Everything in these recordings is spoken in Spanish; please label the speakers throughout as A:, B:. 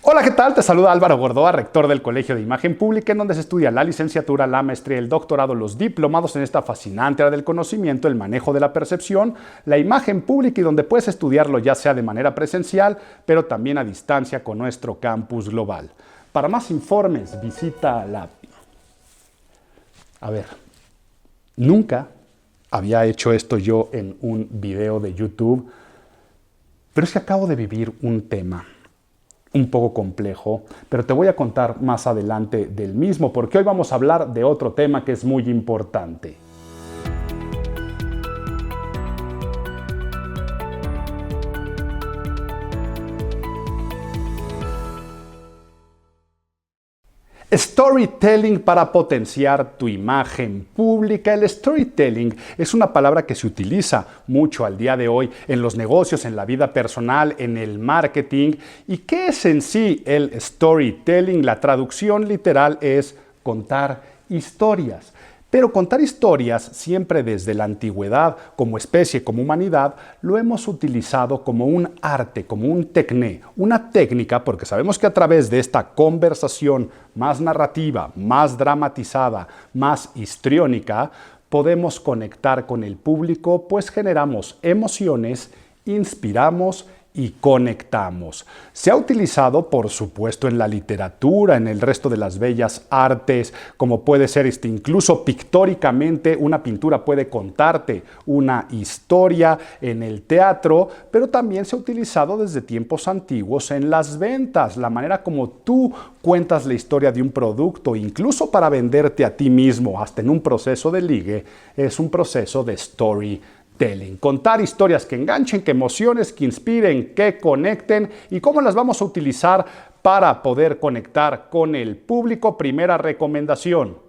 A: Hola, ¿qué tal? Te saluda Álvaro Gordoa, rector del Colegio de Imagen Pública, en donde se estudia la licenciatura, la maestría, el doctorado, los diplomados en esta fascinante área del conocimiento, el manejo de la percepción, la imagen pública y donde puedes estudiarlo ya sea de manera presencial, pero también a distancia con nuestro campus global. Para más informes, visita la... Nunca había hecho esto yo en un video de YouTube, pero es que acabo de vivir un tema un poco complejo, pero te voy a contar más adelante del mismo, porque hoy vamos a hablar de otro tema que es muy importante. Storytelling para potenciar tu imagen pública. El storytelling es una palabra que se utiliza mucho al día de hoy en los negocios, en la vida personal, en el marketing. ¿Y qué es en sí el storytelling? La traducción literal es contar historias. Pero contar historias siempre desde la antigüedad, como especie, como humanidad, lo hemos utilizado como un arte, como un techné, una técnica, porque sabemos que a través de esta conversación más narrativa, más dramatizada, más histriónica, podemos conectar con el público, pues generamos emociones, inspiramos y conectamos. Se ha utilizado, por supuesto, en la literatura, en el resto de las bellas artes, como puede ser incluso pictóricamente, una pintura puede contarte una historia, en el teatro, pero también se ha utilizado desde tiempos antiguos en las ventas, la manera como tú cuentas la historia de un producto, incluso para venderte a ti mismo, hasta en un proceso de ligue, es un proceso de storytelling. Contar historias que enganchen, que emociones, que inspiren, que conecten. ¿Y cómo las vamos a utilizar para poder conectar con el público? Primera recomendación,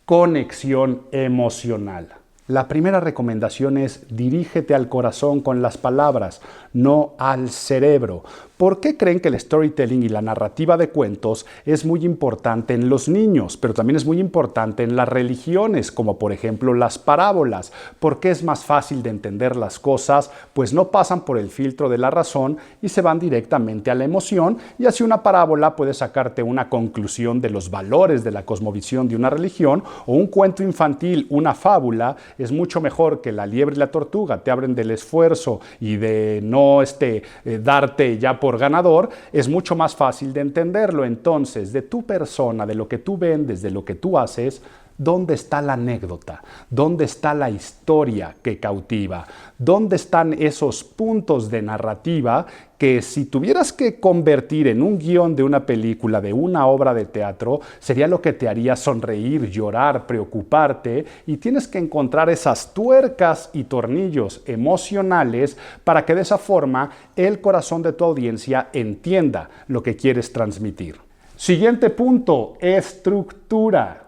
A: conexión emocional. La primera recomendación es dirígete al corazón con las palabras, no al cerebro. ¿Por qué creen que el storytelling y la narrativa de cuentos es muy importante en los niños, pero también es muy importante en las religiones, como por ejemplo las parábolas? ¿Por qué es más fácil de entender las cosas? Pues no pasan por el filtro de la razón y se van directamente a la emoción, y así una parábola puede sacarte una conclusión de los valores de la cosmovisión de una religión, o un cuento infantil, una fábula, es mucho mejor que La liebre y la tortuga te hablen del esfuerzo y de no darte ya por ganador. Es mucho más fácil de entenderlo. Entonces, de tu persona, de lo que tú vendes, de lo que tú haces, ¿dónde está la anécdota? ¿Dónde está la historia que cautiva? ¿Dónde están esos puntos de narrativa que si tuvieras que convertir en un guión de una película, de una obra de teatro, sería lo que te haría sonreír, llorar, preocuparte? Y tienes que encontrar esas tuercas y tornillos emocionales para que de esa forma el corazón de tu audiencia entienda lo que quieres transmitir. Siguiente punto, estructura.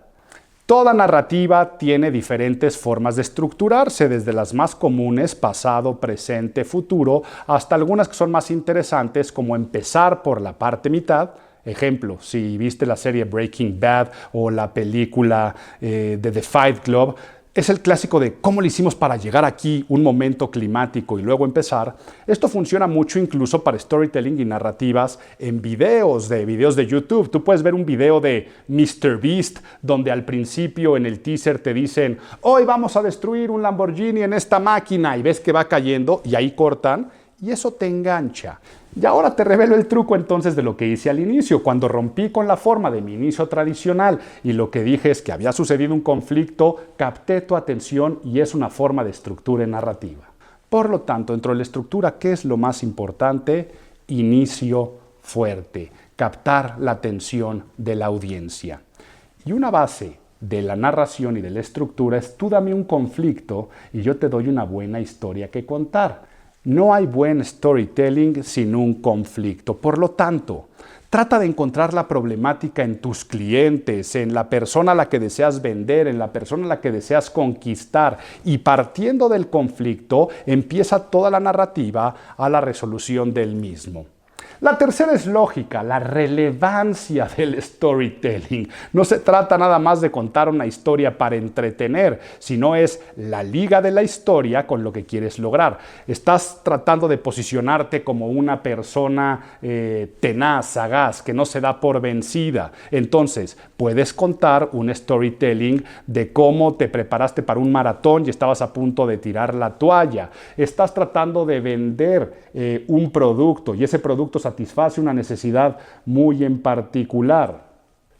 A: Toda narrativa tiene diferentes formas de estructurarse, desde las más comunes, pasado, presente, futuro, hasta algunas que son más interesantes, como empezar por la parte mitad. Ejemplo, si viste la serie Breaking Bad o la película de The Fight Club, es el clásico de cómo le hicimos para llegar aquí, un momento climático y luego empezar. Esto funciona mucho incluso para storytelling y narrativas en videos de YouTube. Tú puedes ver un video de MrBeast donde al principio en el teaser te dicen hoy vamos a destruir un Lamborghini en esta máquina, y ves que va cayendo y ahí cortan y eso te engancha. Y ahora te revelo el truco entonces de lo que hice al inicio, cuando rompí con la forma de mi inicio tradicional y lo que dije es que había sucedido un conflicto, capté tu atención y es una forma de estructura narrativa. Por lo tanto, dentro de la estructura, ¿qué es lo más importante? Inicio fuerte, captar la atención de la audiencia. Y una base de la narración y de la estructura es tú dame un conflicto y yo te doy una buena historia que contar. No hay buen storytelling sin un conflicto. Por lo tanto, trata de encontrar la problemática en tus clientes, en la persona a la que deseas vender, en la persona a la que deseas conquistar, y partiendo del conflicto empieza toda la narrativa a la resolución del mismo. La tercera es lógica, la relevancia del storytelling. No se trata nada más de contar una historia para entretener, sino es la liga de la historia con lo que quieres lograr. Estás tratando de posicionarte como una persona tenaz, sagaz, que no se da por vencida. Entonces, puedes contar un storytelling de cómo te preparaste para un maratón y estabas a punto de tirar la toalla. Estás tratando de vender un producto y ese producto satisface una necesidad muy en particular.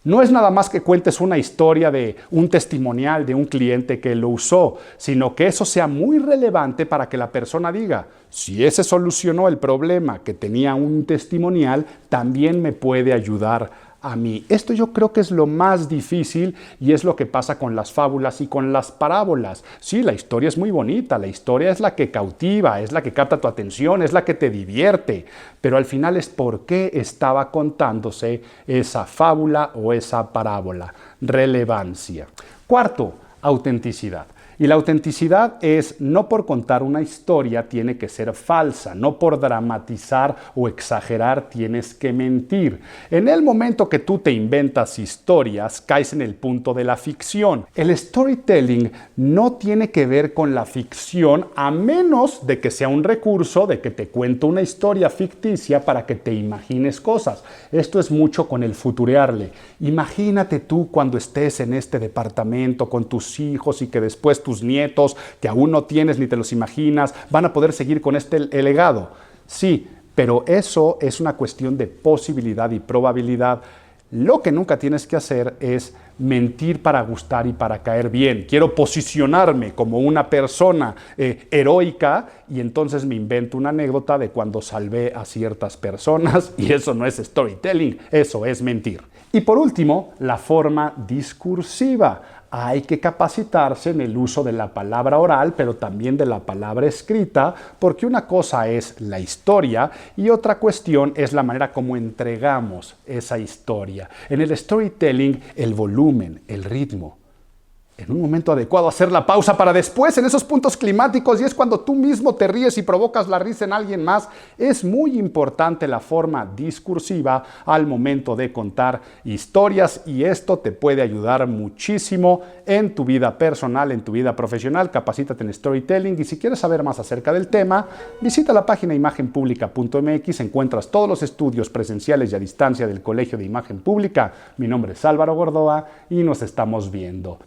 A: No es nada más que cuentes una historia de un testimonial de un cliente que lo usó, sino que eso sea muy relevante para que la persona diga, si ese solucionó el problema que tenía un testimonial, también me puede ayudar a mí. Esto yo creo que es lo más difícil y es lo que pasa con las fábulas y con las parábolas. Sí, la historia es muy bonita, la historia es la que cautiva, es la que capta tu atención, es la que te divierte, pero al final es por qué estaba contándose esa fábula o esa parábola. Relevancia. Cuarto, autenticidad. Y la autenticidad es no por contar una historia tiene que ser falsa, no por dramatizar o exagerar tienes que mentir. En el momento que tú te inventas historias, caes en el punto de la ficción. El storytelling no tiene que ver con la ficción a menos de que sea un recurso de que te cuento una historia ficticia para que te imagines cosas. Esto es mucho con el futurearle. Imagínate tú cuando estés en este departamento con tus hijos y que después tus nietos, que aún no tienes ni te los imaginas, van a poder seguir con este legado. Sí, pero eso es una cuestión de posibilidad y probabilidad. Lo que nunca tienes que hacer es mentir para gustar y para caer bien. Quiero posicionarme como una persona heroica y entonces me invento una anécdota de cuando salvé a ciertas personas y eso no es storytelling, eso es mentir. Y por último, la forma discursiva. Hay que capacitarse en el uso de la palabra oral, pero también de la palabra escrita, porque una cosa es la historia y otra cuestión es la manera como entregamos esa historia. En el storytelling, el volumen, el ritmo. En un momento adecuado hacer la pausa para después en esos puntos climáticos y es cuando tú mismo te ríes y provocas la risa en alguien más. Es muy importante la forma discursiva al momento de contar historias y esto te puede ayudar muchísimo en tu vida personal, en tu vida profesional. Capacítate en storytelling y si quieres saber más acerca del tema, visita la página imagenpublica.mx. Encuentras todos los estudios presenciales y a distancia del Colegio de Imagen Pública. Mi nombre es Álvaro Gordoa y nos estamos viendo.